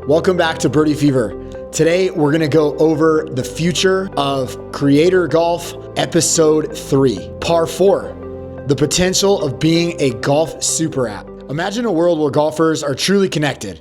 Welcome back to Birdie Fever. Today, we're gonna go over the future of creator golf, episode 3, ParFour, the potential of being a golf super app. Imagine a world where golfers are truly connected,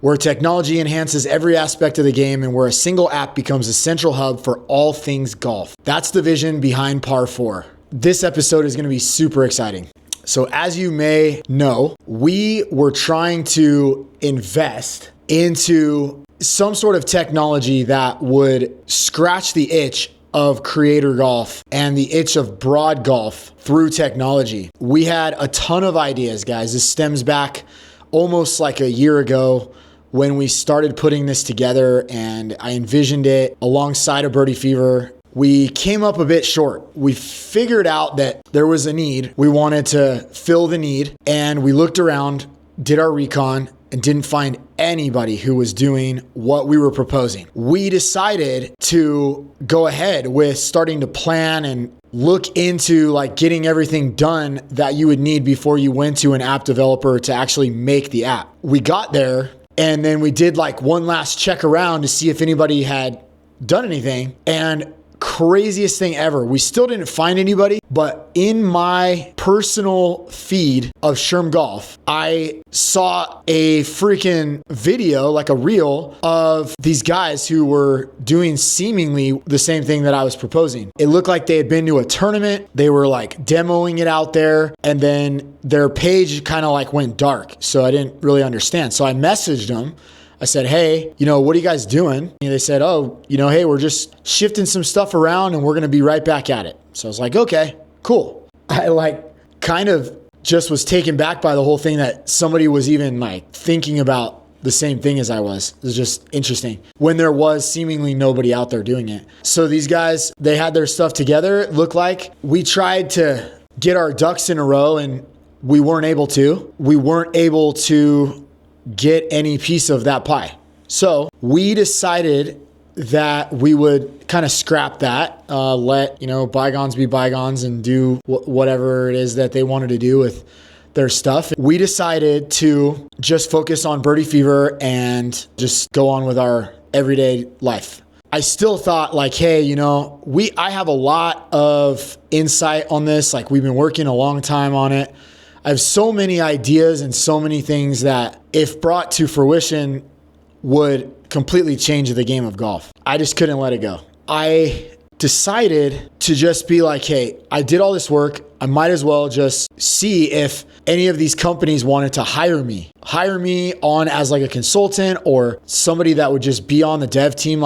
where technology enhances every aspect of the game and where a single app becomes a central hub for all things golf. That's the vision behind ParFour. This episode is gonna be super exciting. So as you may know, we were trying to invest into some sort of technology that would scratch the itch of creator golf and the itch of broad golf through technology. We had a ton of ideas, guys. This stems back almost like a year ago when we started putting this together, and I envisioned it alongside of Birdie Fever. We came up a bit short. We figured out that there was a need. We wanted to fill the need, and we looked around, did our recon, and didn't find anybody who was doing what we were proposing. We decided to go ahead with starting to plan and look into like getting everything done that you would need before you went to an app developer to actually make the app. We got there, and then we did like one last check around to see if anybody had done anything, and craziest thing ever, we still didn't find anybody, but in my personal feed of Sherm Golf, I saw a freaking video, like a reel of these guys who were doing seemingly the same thing that I was proposing. It looked like they had been to a tournament. They were like demoing it out there, and then their page kind of like went dark. So I didn't really understand. So I messaged them. I said, hey, what are you guys doing? And they said, hey, we're just shifting some stuff around and we're going to be right back at it. So I was like, okay, cool. I kind of just was taken back by the whole thing that somebody was even thinking about the same thing as I was. It was just interesting when there was seemingly nobody out there doing it. So these guys, they had their stuff together. It looked like we tried to get our ducks in a row and we weren't able to. We weren't able to get any piece of that pie. So we decided that we would kind of scrap that, let bygones be bygones and do whatever it is that they wanted to do with their stuff. We decided to just focus on Birdie Fever and just go on with our everyday life. I still thought hey, I have a lot of insight on this. We've been working a long time on it. I have so many ideas and so many things that, if brought to fruition, would completely change the game of golf. I just couldn't let it go. I decided to just be hey, I did all this work. I might as well just see if any of these companies wanted to hire me on as a consultant or somebody that would just be on the dev team,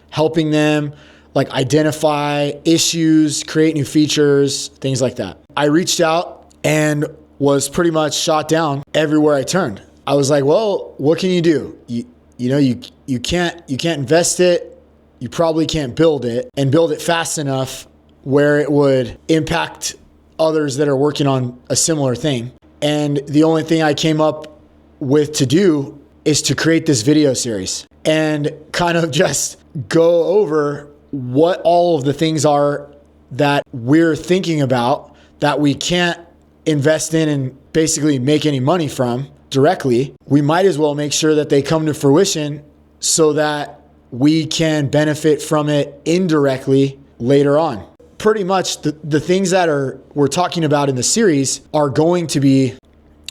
helping them identify issues, create new features, things like that. I reached out and was pretty much shot down everywhere I turned. I was like, well, what can you do? You can't invest it. You probably can't build it and build it fast enough where it would impact others that are working on a similar thing. And the only thing I came up with to do is to create this video series and kind of just go over what all of the things are that we're thinking about that we can't invest in and basically make any money from directly. We might as well make sure that they come to fruition so that we can benefit from it indirectly later on. Pretty much the things that we're talking about in the series are going to be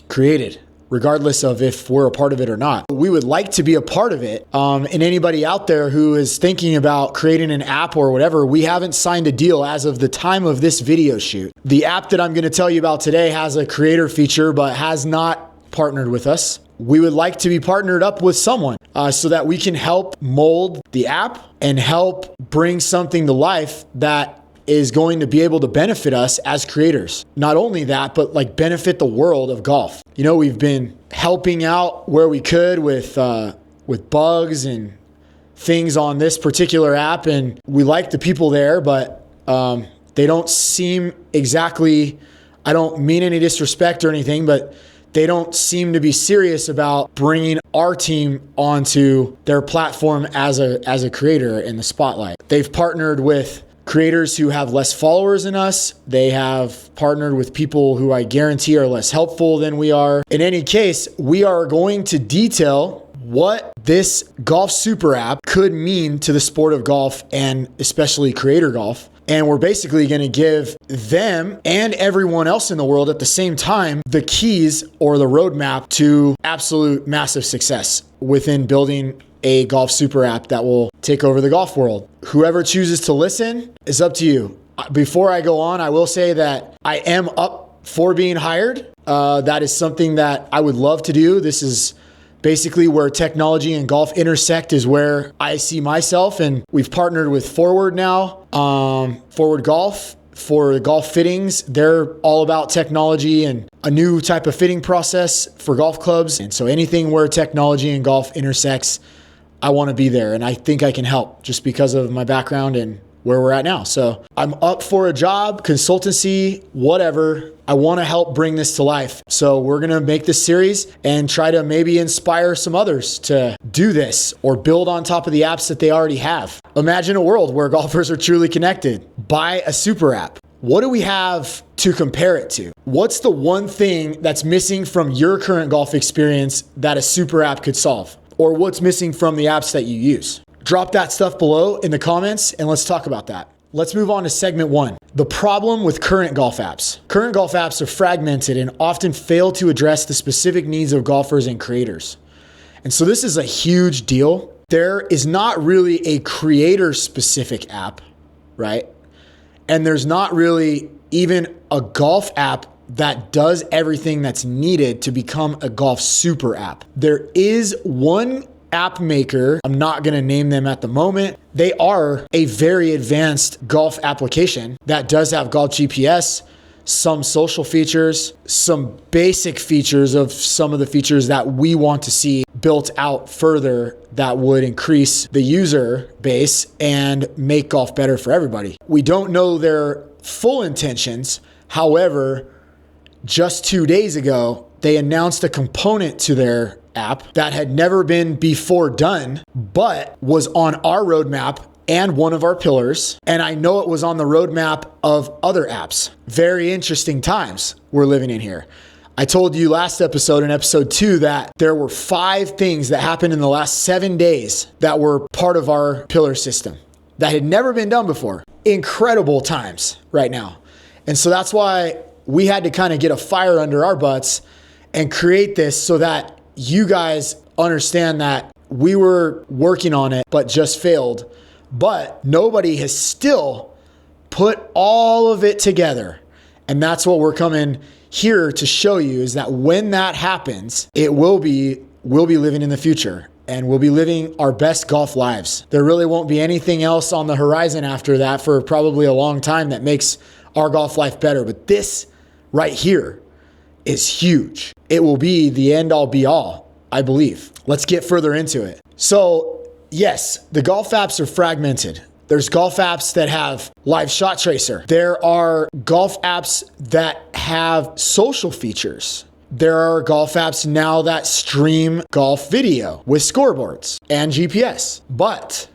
created regardless of if we're a part of it or not. We would like to be a part of it. And anybody out there who is thinking about creating an app or whatever, we haven't signed a deal as of the time of this video shoot. The app that I'm going to tell you about today has a creator feature, but has not partnered with us. We would like to be partnered up with someone so that we can help mold the app and help bring something to life that is going to be able to benefit us as creators. Not only that, but benefit the world of golf. We've been helping out where we could with bugs and things on this particular app, and we like the people there, but they don't seem exactly, I don't mean any disrespect or anything, but they don't seem to be serious about bringing our team onto their platform as a creator in the spotlight. They've partnered with creators who have less followers than us. They have partnered with people who I guarantee are less helpful than we are. In any case, we are going to detail what this golf super app could mean to the sport of golf and especially creator golf. And we're basically going to give them and everyone else in the world at the same time the keys or the roadmap to absolute massive success within building a golf super app that will take over the golf world. Whoever chooses to listen is up to you. Before I go on, I will say that I am up for being hired. That is something that I would love to do. This is basically where technology and golf intersect, is where I see myself. And we've partnered with Forward now, Forward Golf for golf fittings. They're all about technology and a new type of fitting process for golf clubs. And so anything where technology and golf intersects, I want to be there. And I think I can help just because of my background and where we're at now. So I'm up for a job, consultancy, whatever. I want to help bring this to life. So we're going to make this series and try to maybe inspire some others to do this or build on top of the apps that they already have. Imagine a world where golfers are truly connected. Buy a super app. What do we have to compare it to? What's the one thing that's missing from your current golf experience that a super app could solve? Or what's missing from the apps that you use? Drop that stuff below in the comments and let's talk about that. Let's move on to segment 1. The problem with current golf apps. Current golf apps are fragmented and often fail to address the specific needs of golfers and creators. And so this is a huge deal. There is not really a creator specific app, right? And there's not really even a golf app that does everything that's needed to become a golf super app. There is one app maker, I'm not going to name them at the moment. They are a very advanced golf application that does have golf GPS, some social features, some basic features of some of the features that we want to see built out further that would increase the user base and make golf better for everybody. We don't know their full intentions. However, just 2 days ago, they announced a component to their app that had never been before done, but was on our roadmap and one of our pillars. And I know it was on the roadmap of other apps. Very interesting times we're living in here. I told you last episode, in episode 2, that there were 5 things that happened in the last 7 days that were part of our pillar system that had never been done before. Incredible times right now. And so that's why we had to kind of get a fire under our butts and create this so that you guys understand that we were working on it, but just failed. But nobody has still put all of it together. And that's what we're coming here to show you, is that when that happens, we'll be living in the future and we'll be living our best golf lives. There really won't be anything else on the horizon after that for probably a long time that makes our golf life better. But this right here is huge. It will be the end all be all, I believe. Let's get further into it. So yes, the golf apps are fragmented. There's golf apps that have live shot tracer. There are golf apps that have social features. There are golf apps now that stream golf video with scoreboards and GPS. But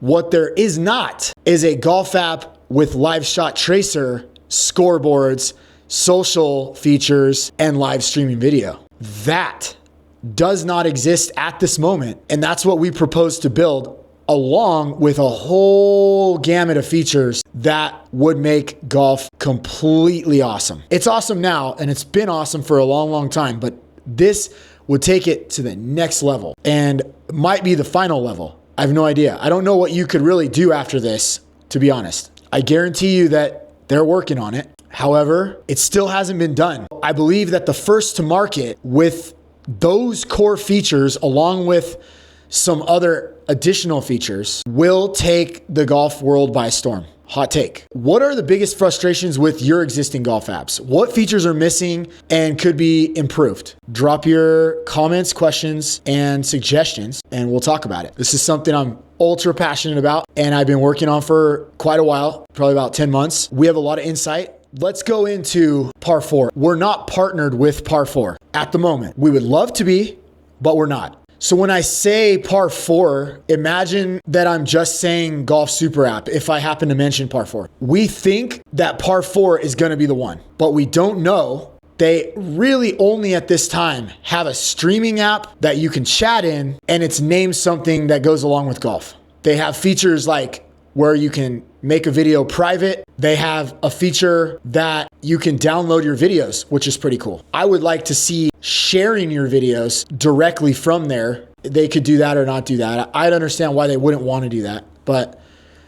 what there is not is a golf app with live shot tracer, scoreboards, social features, and live streaming video. That does not exist at this moment. And that's what we propose to build, along with a whole gamut of features that would make golf completely awesome. It's awesome now, and it's been awesome for a long, long time, but this would take it to the next level and might be the final level. I have no idea. I don't know what you could really do after this, to be honest. I guarantee you that they're working on it. However, it still hasn't been done. I believe that the first to market with those core features, along with some other additional features, will take the golf world by storm. Hot take. What are the biggest frustrations with your existing golf apps? What features are missing and could be improved? Drop your comments, questions, and suggestions, and we'll talk about it. This is something I'm ultra passionate about, and I've been working on for quite a while, probably about 10 months. We have a lot of insight. Let's go into ParFour. We're not partnered with ParFour at the moment. We would love to be, but we're not. So when I say ParFour, imagine that I'm just saying Golf Super App if I happen to mention ParFour. We think that ParFour is going to be the one, but we don't know They really only at this time have a streaming app that you can chat in, and it's named something that goes along with golf. They have features like where you can make a video private. They have a feature that you can download your videos, which is pretty cool. I would like to see sharing your videos directly from there. They could do that or not do that. I'd understand why they wouldn't want to do that, but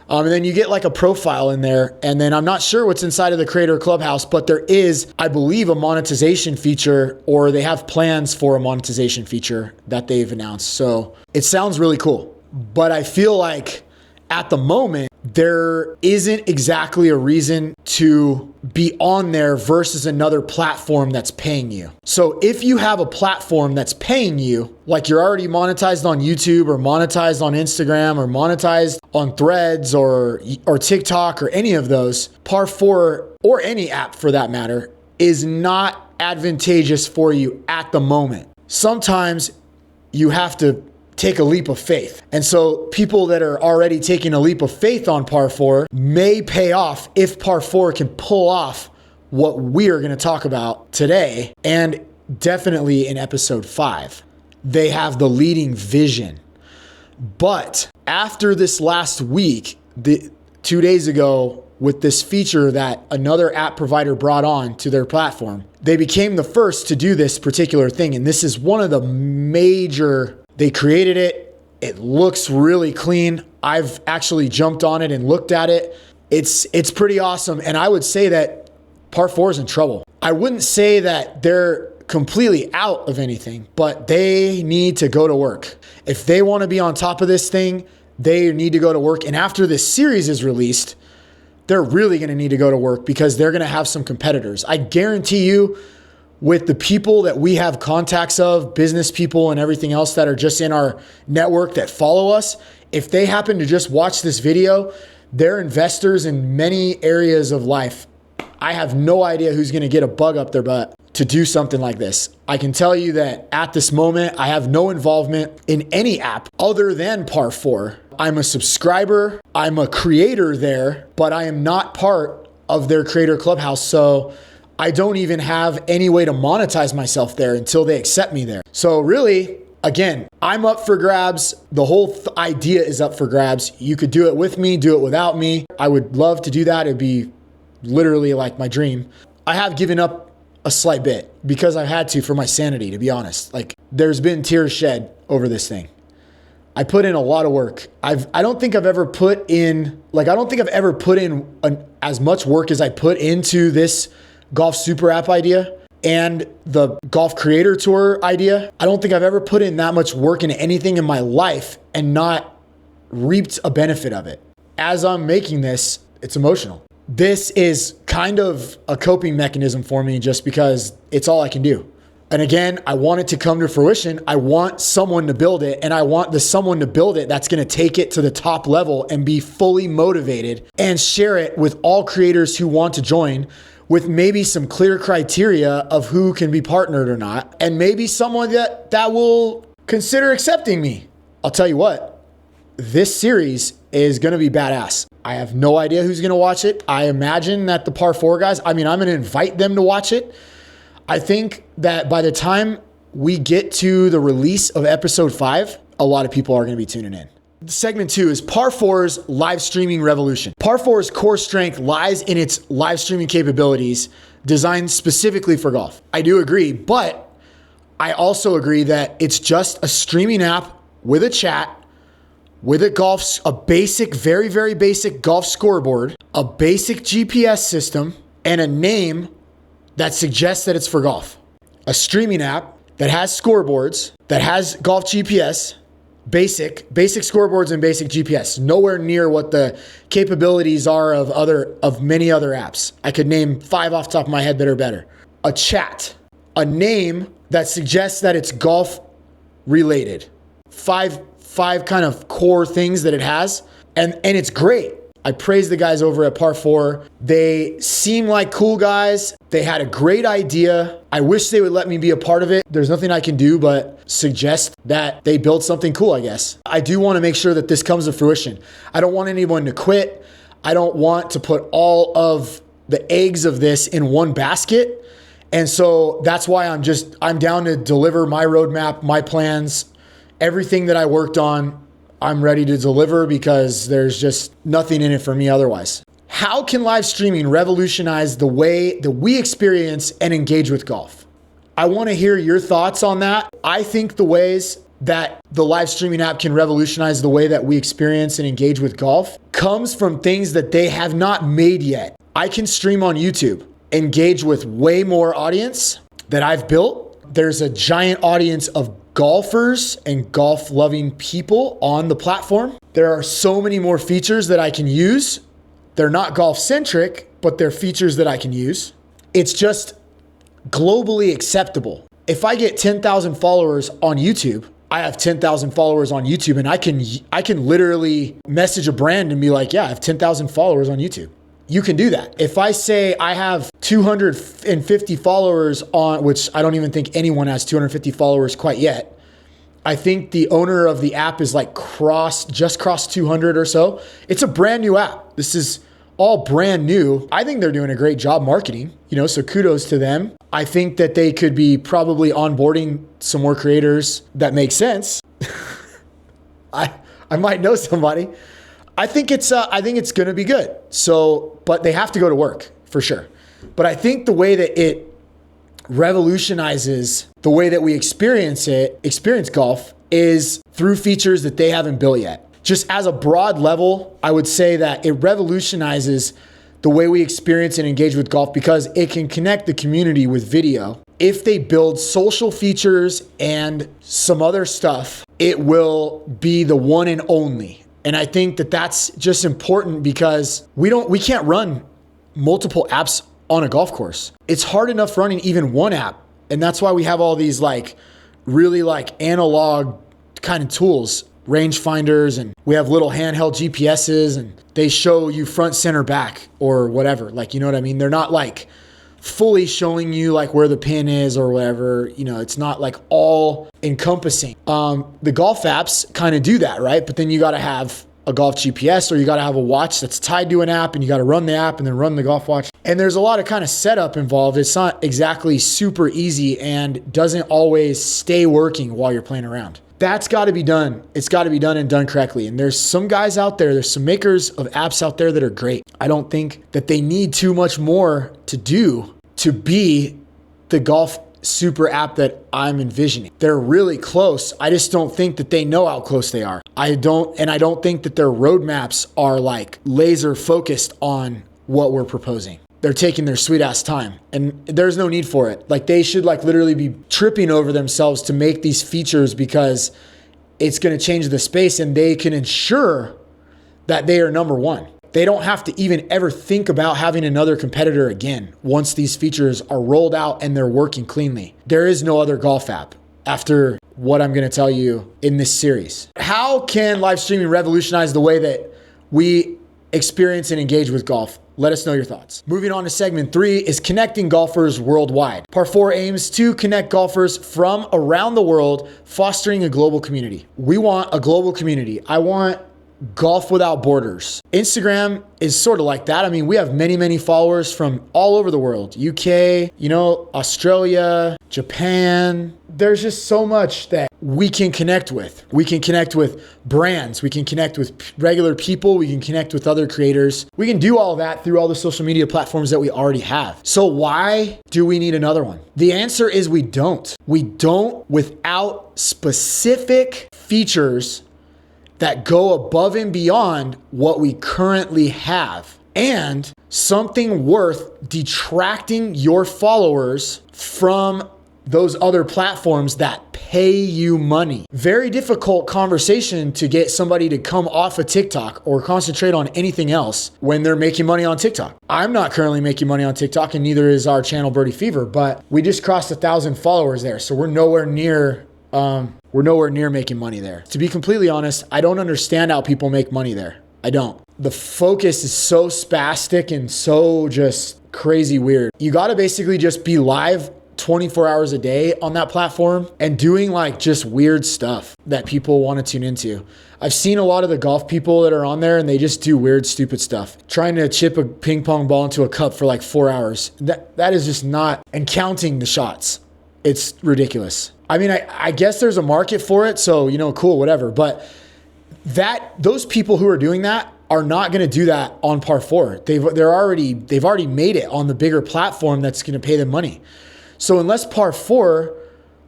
and then you get like a profile in there, and then I'm not sure what's inside of the Creator Clubhouse, but there is, I believe, a monetization feature, or they have plans for a monetization feature that they've announced. So it sounds really cool, but I feel like at the moment, there isn't exactly a reason to be on there versus another platform that's paying you. So if you have a platform that's paying you, like you're already monetized on YouTube or monetized on Instagram or monetized on Threads or TikTok or any of those, ParFour or any app for that matter is not advantageous for you at the moment. Sometimes you have to take a leap of faith. And so people that are already taking a leap of faith on ParFour may pay off if ParFour can pull off what we are going to talk about today, and definitely in episode 5. They have the leading vision. But after this last week, 2 days ago, with this feature that another app provider brought on to their platform, they became the first to do this particular thing. And this is one of the major. They created it. It looks really clean. I've actually jumped on it and looked at it. It's pretty awesome. And I would say that ParFour is in trouble. I wouldn't say that they're completely out of anything, but they need to go to work. If they want to be on top of this thing, they need to go to work. And after this series is released, they're really going to need to go to work because they're going to have some competitors. I guarantee you, with the people that we have contacts of, business people and everything else that are just in our network that follow us, if they happen to just watch this video, they're investors in many areas of life. I have no idea who's going to get a bug up their butt to do something like this. I can tell you that at this moment, I have no involvement in any app other than ParFour. I'm a subscriber, I'm a creator there, but I am not part of their Creator Clubhouse. So I don't even have any way to monetize myself there until they accept me there. So really, again, I'm up for grabs. The whole idea is up for grabs. You could do it with me, do it without me. I would love to do that. It'd be literally like my dream. I have given up a slight bit because I've had to for my sanity, to be honest. Like, there's been tears shed over this thing. I put in a lot of work. I don't think I've ever put in as much work as I put into this Golf Super App idea and the Golf Creator Tour idea. I don't think I've ever put in that much work into anything in my life and not reaped a benefit of it. As I'm making this, it's emotional. This is kind of a coping mechanism for me just because it's all I can do. And again, I want it to come to fruition. I want someone to build it, and I want the someone to build it that's going to take it to the top level and be fully motivated and share it with all creators who want to join, with maybe some clear criteria of who can be partnered or not, and maybe someone that will consider accepting me. I'll tell you what, this series is going to be badass. I have no idea who's going to watch it. I imagine that the ParFour guys, I'm going to invite them to watch it. I think that by the time we get to the release of episode 5, a lot of people are going to be tuning in. Segment 2 is ParFour's live streaming revolution. ParFour's core strength lies in its live streaming capabilities designed specifically for golf. I do agree, but I also agree that it's just a streaming app with a chat, with a basic, very, very basic golf scoreboard, a basic GPS system, and a name that suggests that it's for golf. A streaming app that has scoreboards, that has golf GPS, basic scoreboards and basic GPS, nowhere near what the capabilities are of many other apps. I could name 5 off the top of my head that are better. A chat, a name that suggests that it's golf related. Five kind of core things that it has, and it's great. I praise the guys over at ParFour. They seem like cool guys. They had a great idea. I wish they would let me be a part of it. There's nothing I can do but suggest that they build something cool, I guess. I do want to make sure that this comes to fruition. I don't want anyone to quit. I don't want to put all of the eggs of this in one basket And so that's why I'm down to deliver my roadmap, my plans, everything that I worked on. I'm ready to deliver because there's just nothing in it for me otherwise. How can live streaming revolutionize the way that we experience and engage with golf? I want to hear your thoughts on that. I think the ways that the live streaming app can revolutionize the way that we experience and engage with golf comes from things that they have not made yet. I can stream on YouTube, engage with way more audience that I've built. There's a giant audience of golfers and golf loving people on the platform. There are so many more features that I can use. They're not golf centric, but they're features that I can use. It's just globally acceptable. If I get 10,000 followers on YouTube, I have 10,000 followers on YouTube, and I can literally message a brand and be like, yeah, I have 10,000 followers on YouTube. You can do that. If I say I have 250 followers on, which I don't even think anyone has 250 followers quite yet. I think the owner of the app is like just crossed 200 or so. It's a brand new app. This is all brand new. I think they're doing a great job marketing, so kudos to them. I think that they could be probably onboarding some more creators that make sense. I might know somebody. I think it's going to be good. So, but they have to go to work for sure. But I think the way that it revolutionizes the way that we experience golf is through features that they haven't built yet. Just as a broad level, I would say that it revolutionizes the way we experience and engage with golf because it can connect the community with video. If they build social features and some other stuff, it will be the one and only. And I think that that's just important because we can't run multiple apps on a golf course. It's hard enough running even one app. And that's why we have all these really analog kind of tools, rangefinders, and we have little handheld GPSs and they show you front, center, back or whatever. You know what I mean? They're not fully showing you where the pin is or whatever. It's not all encompassing. The golf apps kind of do that, right? But then you got to have a golf GPS or you got to have a watch that's tied to an app and you got to run the app and then run the golf watch. And there's a lot of kind of setup involved. It's not exactly super easy and doesn't always stay working while you're playing around. That's got to be done. It's got to be done and done correctly. And there's some guys out there, there's some makers of apps out there that are great. I don't think that they need too much more to do to be the golf super app that I'm envisioning. They're really close. I just don't think that they know how close they are. I don't think that their roadmaps are laser focused on what we're proposing. They're taking their sweet ass time and there's no need for it. They should literally be tripping over themselves to make these features because it's going to change the space and they can ensure that they are number one. They don't have to even ever think about having another competitor again once these features are rolled out and they're working cleanly. There is no other golf app after what I'm going to tell you in this series. How can live streaming revolutionize the way that we experience and engage with golf? Let us know your thoughts. Moving on to segment 3 is connecting golfers worldwide. ParFour aims to connect golfers from around the world, fostering a global community. We want a global community. I want golf without borders. Instagram is sort of like that. I mean, we have many followers from all over the world. UK, Australia, Japan. There's just so much that we can connect with. We can connect with brands. We can connect with regular people. We can connect with other creators. We can do all that through all the social media platforms that we already have. So why do we need another one? The answer is we don't. We don't without specific features that go above and beyond what we currently have, and something worth detracting your followers from those other platforms that pay you money. Very difficult conversation to get somebody to come off of TikTok or concentrate on anything else when they're making money on TikTok. I'm not currently making money on TikTok and neither is our channel Birdie Fever, but we just crossed 1,000 followers there. So we're nowhere near making money there. To be completely honest, I don't understand how people make money there. I don't. The focus is so spastic and so just crazy weird. You got to basically just be live 24 hours a day on that platform and doing like just weird stuff that people want to tune into. I've seen a lot of the golf people that are on there and they just do weird, stupid stuff. Trying to chip a ping pong ball into a cup for like 4 hours. That is just not, and counting the shots. It's ridiculous. I mean, I guess there's a market for it, so, cool, whatever. But those people who are doing that are not going to do that on ParFour. They've already made it on the bigger platform that's going to pay them money. So unless ParFour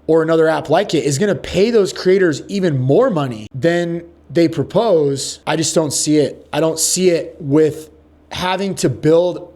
or another app like it is going to pay those creators even more money than they propose, I just don't see it. I don't see it with having to build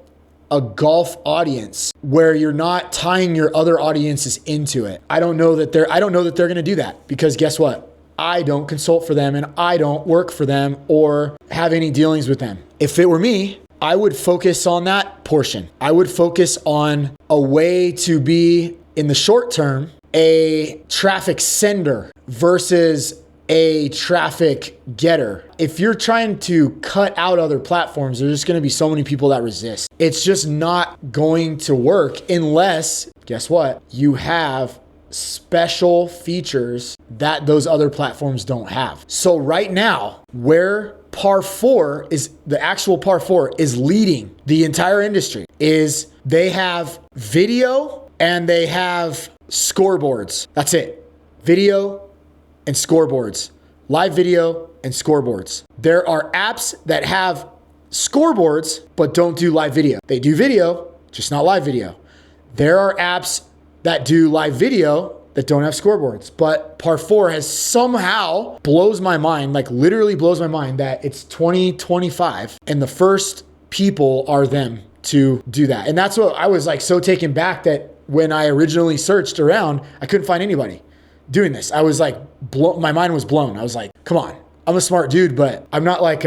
a golf audience where you're not tying your other audiences into it. I don't know that they're going to do that, because guess what? I don't consult for them and I don't work for them or have any dealings with them. If it were me, I would focus on that portion. I would focus on a way to be, in the short term, a traffic sender versus a traffic getter. If you're trying to cut out other platforms, there's just going to be so many people that resist. It's just not going to work unless, guess what? You have special features that those other platforms don't have. So right now, where ParFour is, the actual ParFour is leading the entire industry, is they have video and they have scoreboards. That's it. Video and scoreboards. Live video and scoreboards. There are apps that have scoreboards but don't do live video. They do video, just not live video. There are apps that do live video that don't have scoreboards. But ParFour has somehow, blows my mind, like literally blows my mind, that it's 2025 and the first people are them to do that. And that's what I was like so taken back that when I originally searched around, I couldn't find anybody doing this. I was like, my mind was blown. I was like, come on, I'm a smart dude, but I'm not like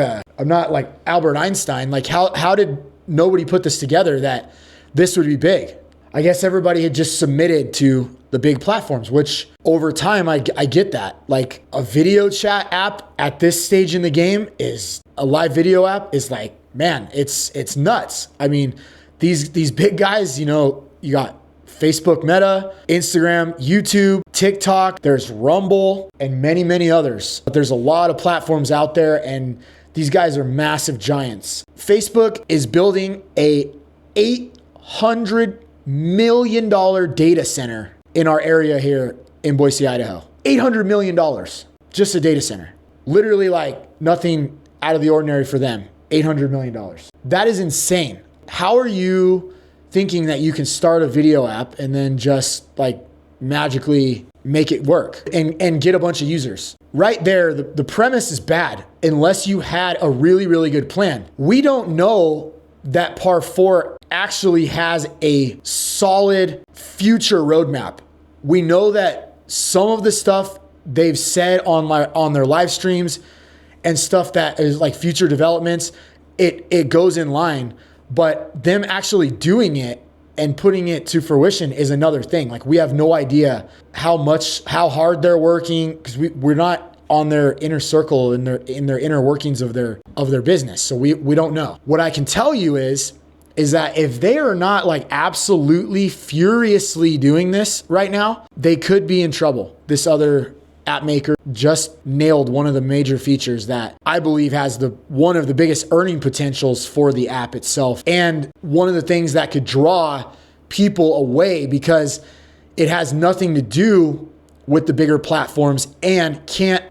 Albert Einstein. Like how did nobody put this together that this would be big? I guess everybody had just submitted to the big platforms, which over time, I get that. Like a video chat app at this stage in the game is a live video app is like, man, it's nuts. I mean, these big guys, you got Facebook Meta, Instagram, YouTube, TikTok, there's Rumble, and many, many others. But there's a lot of platforms out there, and these guys are massive giants. Facebook is building a $800 million data center in our area here in Boise, Idaho. $800 million, just a data center. Literally like nothing out of the ordinary for them. $800 million. That is insane. How are you thinking that you can start a video app and then just like magically make it work and get a bunch of users? Right there, the premise is bad unless you had a really, really good plan. We don't know that ParFour actually has a solid future roadmap. We know that some of the stuff they've said on their live streams and stuff that is like future developments, it goes in line, but them actually doing it and putting it to fruition is another thing. Like we have no idea how hard they're working, because we're not on their inner circle in their inner workings of their business. So we don't know. What I can tell you is that if they are not like absolutely furiously doing this right now, they could be in trouble. This other app maker just nailed one of the major features that I believe has one of the biggest earning potentials for the app itself, and one of the things that could draw people away because it has nothing to do with the bigger platforms and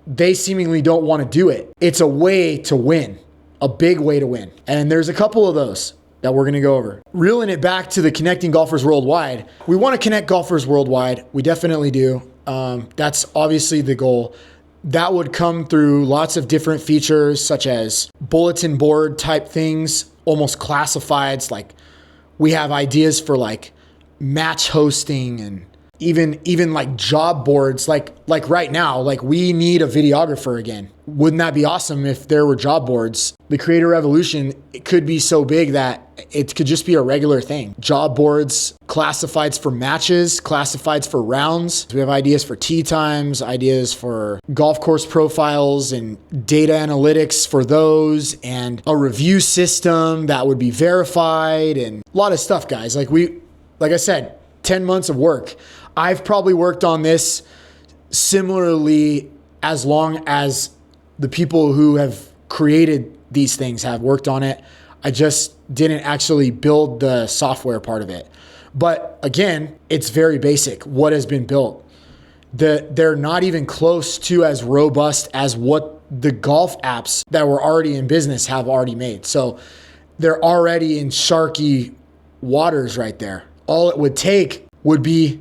they seemingly don't want to do it. It's a way to win, a big way to win. And there's a couple of those that we're going to go over. Reeling it back to the connecting golfers worldwide. We want to connect golfers worldwide. We definitely do. That's obviously the goal. That would come through lots of different features such as bulletin board type things, almost classifieds. Like we have ideas for like match hosting and even like job boards, like right now, like we need a videographer again. Wouldn't that be awesome if there were job boards? The creator revolution, it could be so big that it could just be a regular thing. Job boards, classifieds for matches, classifieds for rounds. We have ideas for tee times, ideas for golf course profiles and data analytics for those, and a review system that would be verified, and a lot of stuff, guys. Like I said, 10 months of work. I've probably worked on this similarly as long as the people who have created these things have worked on it. I just didn't actually build the software part of it. But again, it's very basic what has been built. They're not even close to as robust as what the golf apps that were already in business have already made. So they're already in sharky waters right there. All it would take would be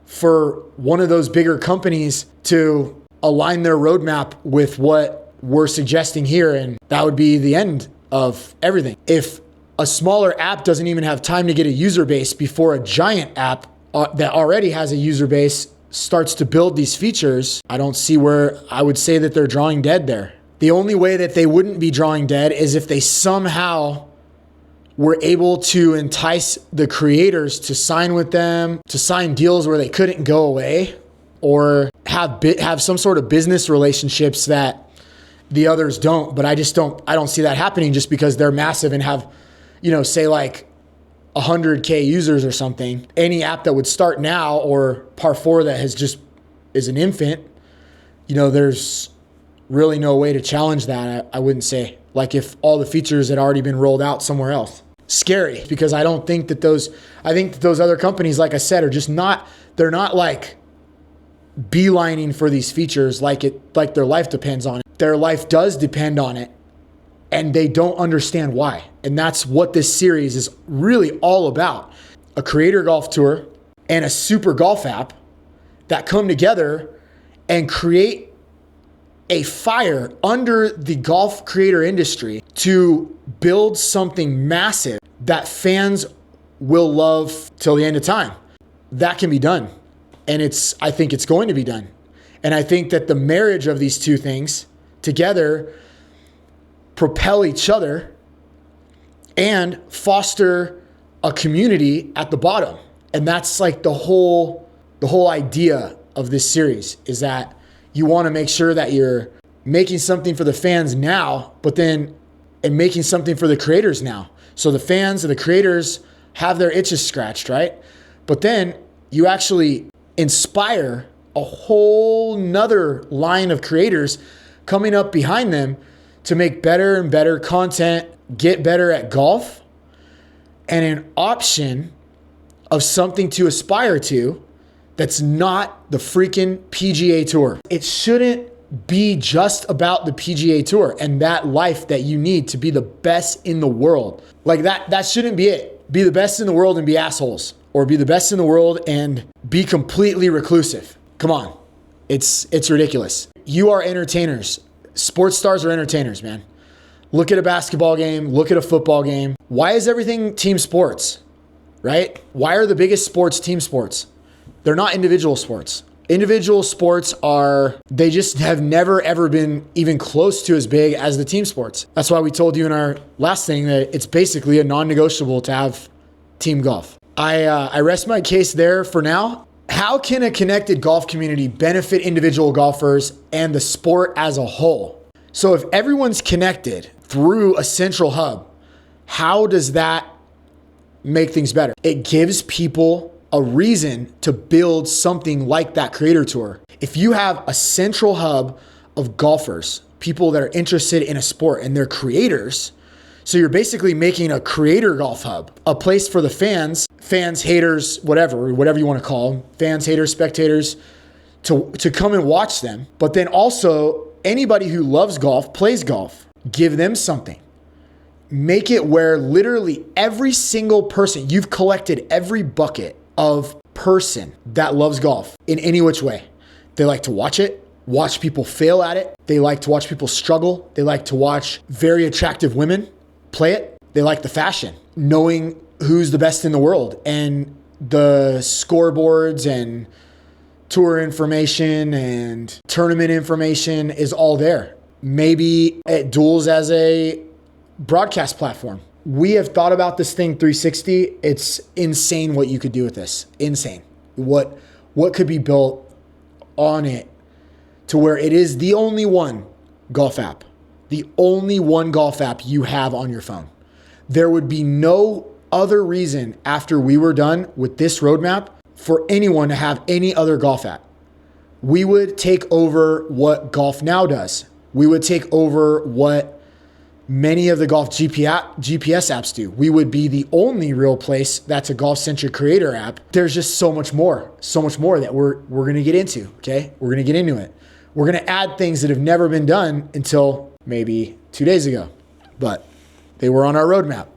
for one of those bigger companies to align their roadmap with what we're suggesting here, and that would be the end of everything. If a smaller app doesn't even have time to get a user base before a giant app that already has a user base starts to build these features, I don't see where I would say that they're drawing dead there. The only way that they wouldn't be drawing dead is if they somehow were able to entice the creators to sign with them, to sign deals where they couldn't go away, or have some sort of business relationships that the others don't. But I don't see that happening just because they're massive and have, say like 100K users or something. Any app that would start now, or ParFour that is an infant, there's really no way to challenge that. I wouldn't say, like if all the features had already been rolled out somewhere else. Scary, because I think that those other companies, like I said, are just they're not like beelining for these features like their life depends on it. Their life does depend on it, and they don't understand why. And that's what this series is really all about. A creator golf tour and a super golf app that come together and create a fire under the golf creator industry to build something massive that fans will love till the end of time. That can be done. And I think it's going to be done. And I think that the marriage of these two things together propel each other and foster a community at the bottom. And that's like the whole idea of this series, is that you want to make sure that you're making something for the fans now, and making something for the creators now. So the fans and the creators have their itches scratched, right? But then you actually inspire a whole nother line of creators coming up behind them to make better and better content, get better at golf, and an option of something to aspire to that's not the freaking PGA Tour. It shouldn't be just about the PGA Tour and that life that you need to be the best in the world. Like that shouldn't be it. Be the best in the world and be assholes, or be the best in the world and be completely reclusive. Come on. It's ridiculous. You are entertainers. Sports stars are entertainers, man. Look at a basketball game, look at a football game. Why is everything team sports, right? Why are the biggest sports team sports? They're not individual sports. Individual sports they just have never ever been even close to as big as the team sports. That's why we told you in our last thing that it's basically a non-negotiable to have team golf. I rest my case there for now. How can a connected golf community benefit individual golfers and the sport as a whole? So if everyone's connected through a central hub, how does that make things better? It gives people a reason to build something like that creator tour. If you have a central hub of golfers, people that are interested in a sport and they're creators, so you're basically making a creator golf hub, a place for the fans, haters, whatever you want to call them, fans, haters, spectators, to come and watch them. But then also anybody who loves golf, plays golf, give them something. Make it where literally every single person, you've collected every bucket of person that loves golf in any which way. They like to watch it, watch people fail at it. They like to watch people struggle. They like to watch very attractive women play it. They like the fashion, knowing who's the best in the world, and the scoreboards and tour information and tournament information is all there. Maybe it duels as a broadcast platform. We have thought about this thing 360. It's insane what you could do with this. Insane. What could be built on it to where it is the only one golf app. The only one golf app you have on your phone. There would be no other reason after we were done with this roadmap for anyone to have any other golf app. We would take over what Golf Now does. We would take over what many of the golf GPS apps do. We would be the only real place that's a golf-centric creator app. There's just so much more that we're gonna get into, okay? We're gonna get into it. We're gonna add things that have never been done until maybe 2 days ago, but they were on our roadmap.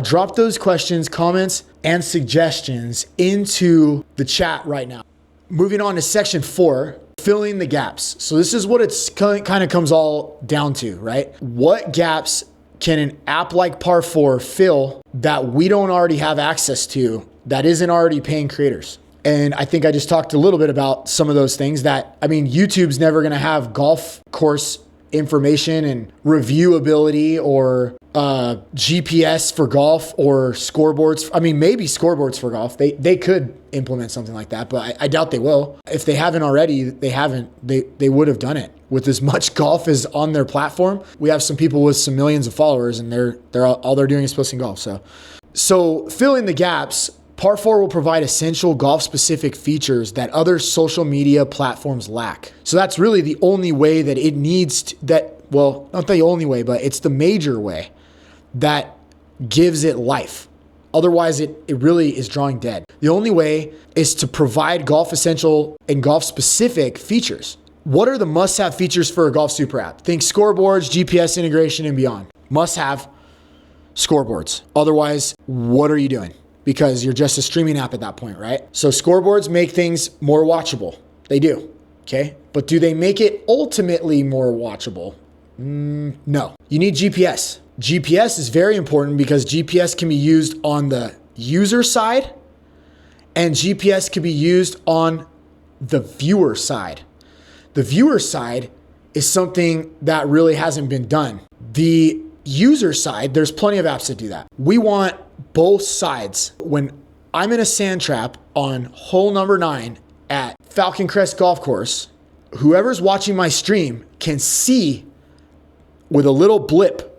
Drop those questions, comments, and suggestions into the chat right now. Moving on to section 4, filling the gaps. So this is what it's kind of comes all down to, right? What gaps can an app like ParFour fill that we don't already have access to, that isn't already paying creators? And I think I just talked a little bit about some of those things that, I mean, YouTube's never gonna have golf course information and reviewability or GPS for golf or scoreboards. I mean, maybe scoreboards for golf. They could implement something like that, but I doubt they will. If they haven't already, they would have done it. With as much golf as on their platform, we have some people with some millions of followers and all they're doing is posting golf. So filling the gaps, ParFour will provide essential golf-specific features that other social media platforms lack. So that's really the only way that it needs to, well, not the only way, but it's the major way that gives it life. Otherwise, it really is drawing dead. The only way is to provide golf essential and golf-specific features. What are the must-have features for a golf super app? Think scoreboards, GPS integration, and beyond. Must-have scoreboards. Otherwise, what are you doing? Because you're just a streaming app at that point, right? So scoreboards make things more watchable. They do, okay? But do they make it ultimately more watchable? No. You need GPS. GPS is very important because GPS can be used on the user side and GPS can be used on the viewer side. The viewer side is something that really hasn't been done. The user side, there's plenty of apps that do that. We want both sides. When I'm in a sand trap on hole number 9 at Falcon Crest Golf Course, whoever's watching my stream can see with a little blip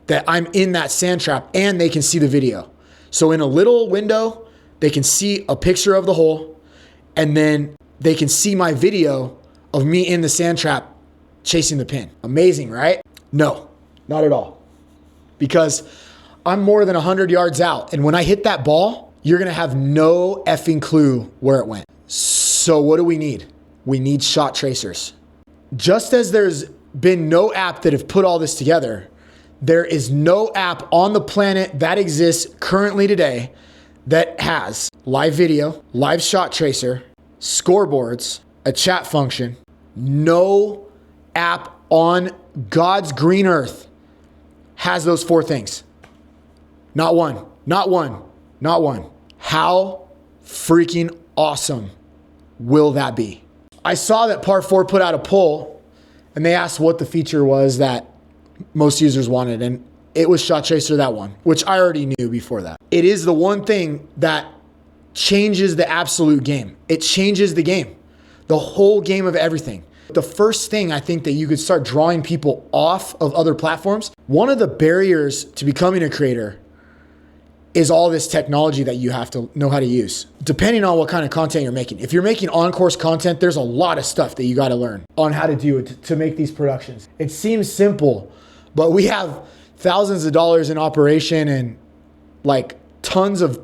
that I'm in that sand trap and they can see the video. So in a little window, they can see a picture of the hole and then they can see my video of me in the sand trap chasing the pin. Amazing, right? No, not at all. Because I'm more than 100 yards out. And when I hit that ball, you're gonna have no effing clue where it went. So what do we need? We need shot tracers. Just as there's been no app that have put all this together, there is no app on the planet that exists currently today that has live video, live shot tracer, scoreboards, a chat function. No app on God's green earth has those 4 things. Not one, not one, not one. How freaking awesome will that be? I saw that ParFour put out a poll and they asked what the feature was that most users wanted, and it was shot tracer, that one, which I already knew before that. It is the one thing that changes the absolute game. It changes the game, the whole game of everything. The first thing I think that you could start drawing people off of other platforms, one of the barriers to becoming a creator is all this technology that you have to know how to use, depending on what kind of content you're making. If you're making on-course content, there's a lot of stuff that you got to learn on how to do to make these productions. It seems simple, but we have thousands of dollars in operation and like tons of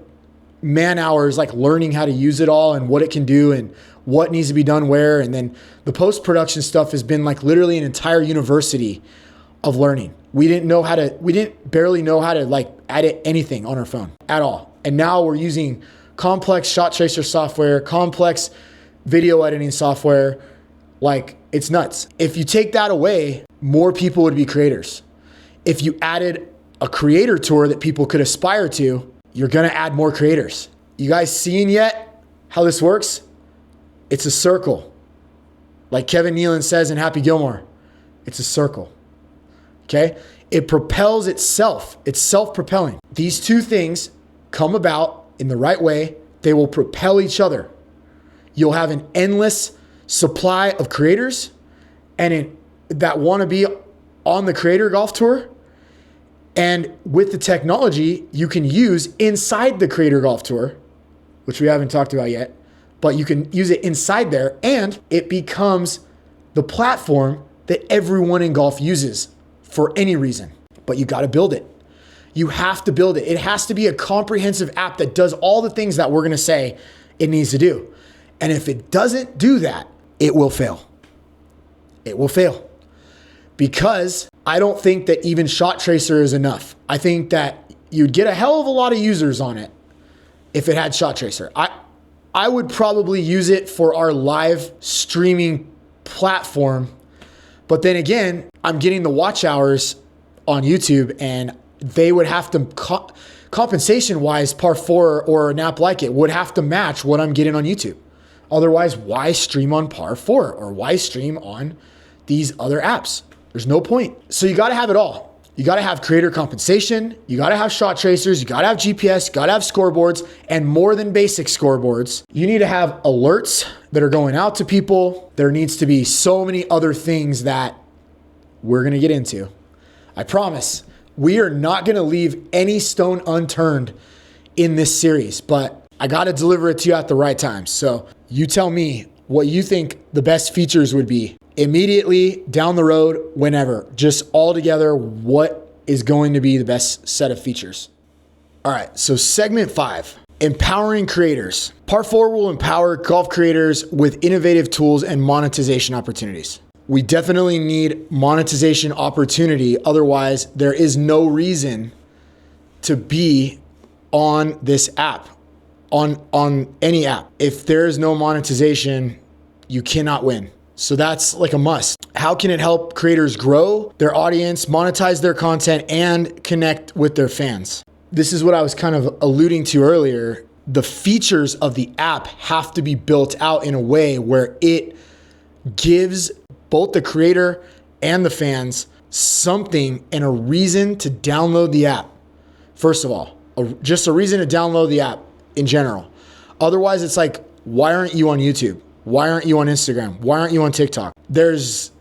man hours, like learning how to use it all and what it can do and what needs to be done where. And then the post-production stuff has been like literally an entire university of learning. We didn't barely know how to like edit anything on our phone at all. And now we're using complex shot tracer software, complex video editing software. Like, it's nuts. If you take that away, more people would be creators. If you added a creator tour that people could aspire to, you're gonna add more creators. You guys seeing yet how this works? It's a circle. Like Kevin Nealon says in Happy Gilmore, it's a circle. Okay? It propels itself. It's self-propelling. These two things come about in the right way. They will propel each other. You'll have an endless supply of creators that want to be on the creator golf tour. And with the technology you can use inside the Creator Golf Tour, which we haven't talked about yet, but you can use it inside there, and it becomes the platform that everyone in golf uses for any reason. But you got to build it. You have to build it. It has to be a comprehensive app that does all the things that we're going to say it needs to do. And if it doesn't do that, it will fail. It will fail. Because I don't think that even Shot Tracer is enough. I think that you'd get a hell of a lot of users on it if it had Shot Tracer. I would probably use it for our live streaming platform. But then again, I'm getting the watch hours on YouTube, and they would have to, compensation-wise, ParFour or an app like it would have to match what I'm getting on YouTube. Otherwise, why stream on ParFour or why stream on these other apps? There's no point. So you got to have it all. You got to have creator compensation. You got to have shot tracers. You got to have GPS. You got to have scoreboards, and more than basic scoreboards. You need to have alerts that are going out to people. There needs to be so many other things that we're going to get into. I promise we are not going to leave any stone unturned in this series, but I got to deliver it to you at the right time. So you tell me what you think the best features would be immediately, down the road, whenever. Just all together, what is going to be the best set of features? All right, so segment 5, empowering creators. ParFour will empower golf creators with innovative tools and monetization opportunities. We definitely need monetization opportunity. Otherwise, there is no reason to be on this app, on any app. If there is no monetization, you cannot win. So that's like a must. How can it help creators grow their audience, monetize their content, and connect with their fans? This is what I was kind of alluding to earlier. The features of the app have to be built out in a way where it gives both the creator and the fans something and a reason to download the app. First of all, just a reason to download the app in general. Otherwise, it's like, why aren't you on YouTube? Why aren't you on Instagram? Why aren't you on TikTok? There's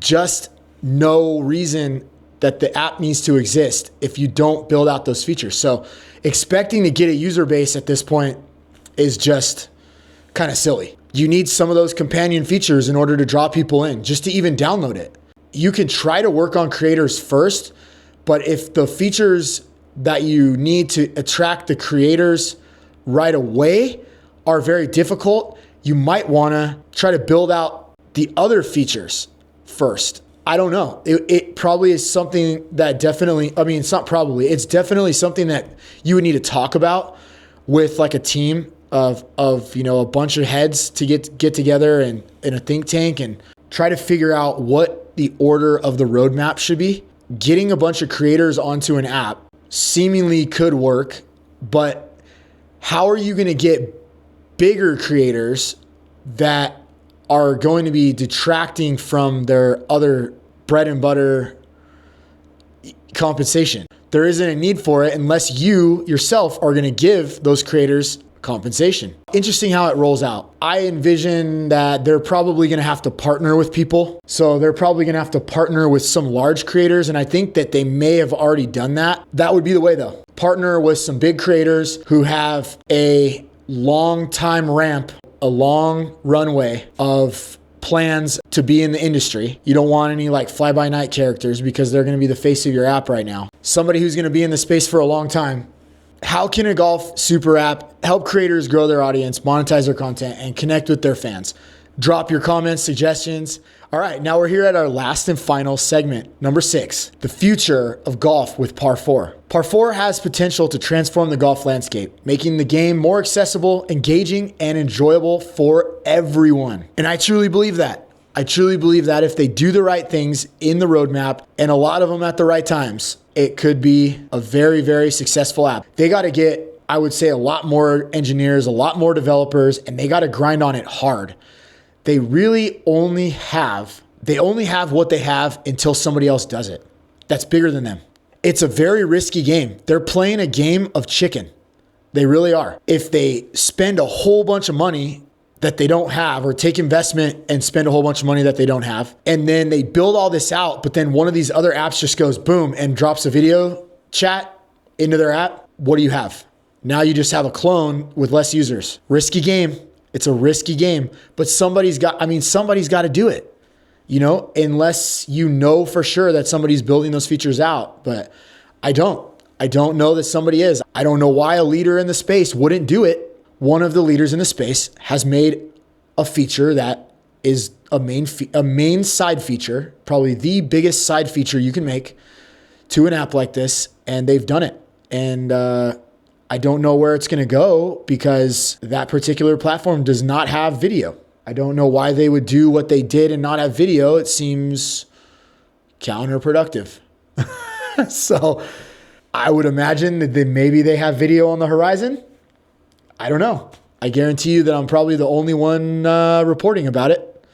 just no reason that the app needs to exist if you don't build out those features. So expecting to get a user base at this point is just kind of silly. You need some of those companion features in order to draw people in, just to even download it. You can try to work on creators first, but if the features that you need to attract the creators right away are very difficult, you might want to try to build out the other features first. I don't know. It probably is something that definitely, I mean, it's not probably, it's definitely something that you would need to talk about with like a team of a bunch of heads to get together and in a think tank and try to figure out what the order of the roadmap should be. Getting a bunch of creators onto an app seemingly could work, but how are you going to get bigger creators that are going to be detracting from their other bread and butter compensation? There isn't a need for it unless you yourself are going to give those creators compensation. Interesting how it rolls out. I envision that they're probably going to have to partner with people. So they're probably going to have to partner with some large creators. And I think that they may have already done that. That would be the way though. Partner with some big creators who have a long time ramp, a long runway of plans to be in the industry. You don't want any like fly by night characters because they're going to be the face of your app right now. Somebody who's going to be in the space for a long time. How can a golf super app help creators grow their audience, monetize their content, and connect with their fans? Drop your comments, suggestions. All right, now we're here at our last and final segment, number 6, the future of golf with ParFour. ParFour has potential to transform the golf landscape, making the game more accessible, engaging, and enjoyable for everyone. And I truly believe that. I truly believe that if they do the right things in the roadmap and a lot of them at the right times, it could be a very, very successful app. They got to get, I would say, a lot more engineers, a lot more developers, and they got to grind on it hard. They really only have what they have until somebody else does it. That's bigger than them. It's a very risky game. They're playing a game of chicken. They really are. If they spend a whole bunch of money that they don't have, or take investment and spend a whole bunch of money that they don't have, and then they build all this out, but then one of these other apps just goes boom and drops a video chat into their app, what do you have? Now you just have a clone with less users. Risky game. It's a risky game, but somebody's got to do it, unless you know for sure that somebody's building those features out. But I don't know that somebody is. I don't know why a leader in the space wouldn't do it. One of the leaders in the space has made a feature that is a main side feature, probably the biggest side feature you can make to an app like this, and they've done it. And I don't know where it's going to go because that particular platform does not have video. I don't know why they would do what they did and not have video. It seems counterproductive. So I would imagine that maybe they have video on the horizon. I don't know. I guarantee you that I'm probably the only one reporting about it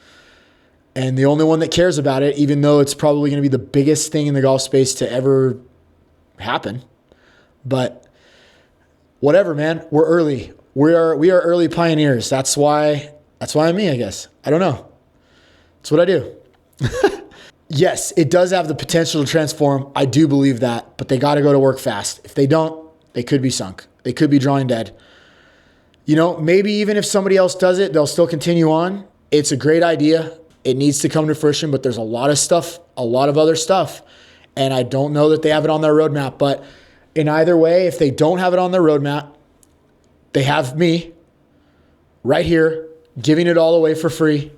and the only one that cares about it, even though it's probably going to be the biggest thing in the golf space to ever happen. But whatever, man. We're early. We are early pioneers. That's why I'm me, I guess. I don't know. That's what I do. Yes, it does have the potential to transform. I do believe that, but they got to go to work fast. If they don't, they could be sunk. They could be drawing dead. Maybe even if somebody else does it, they'll still continue on. It's a great idea. It needs to come to fruition, but there's a lot of other stuff. And I don't know that they have it on their roadmap, but in either way, if they don't have it on their roadmap, they have me right here giving it all away for free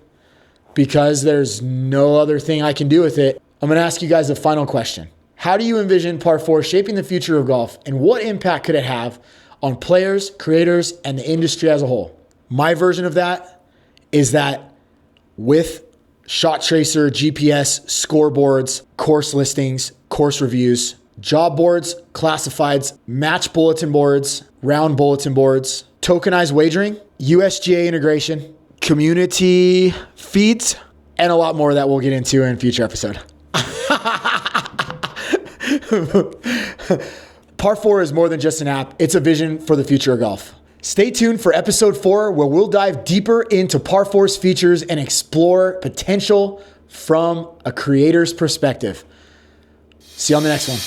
because there's no other thing I can do with it. I'm going to ask you guys a final question. How do you envision ParFour shaping the future of golf, and what impact could it have on players, creators, and the industry as a whole? My version of that is that with shot tracer, GPS, scoreboards, course listings, course reviews, job boards, classifieds, match bulletin boards, round bulletin boards, tokenized wagering, USGA integration, community feeds, and a lot more that we'll get into in a future episode. ParFour is more than just an app. It's a vision for the future of golf. Stay tuned for episode 4, where we'll dive deeper into ParFour's features and explore potential from a creator's perspective. See you on the next one.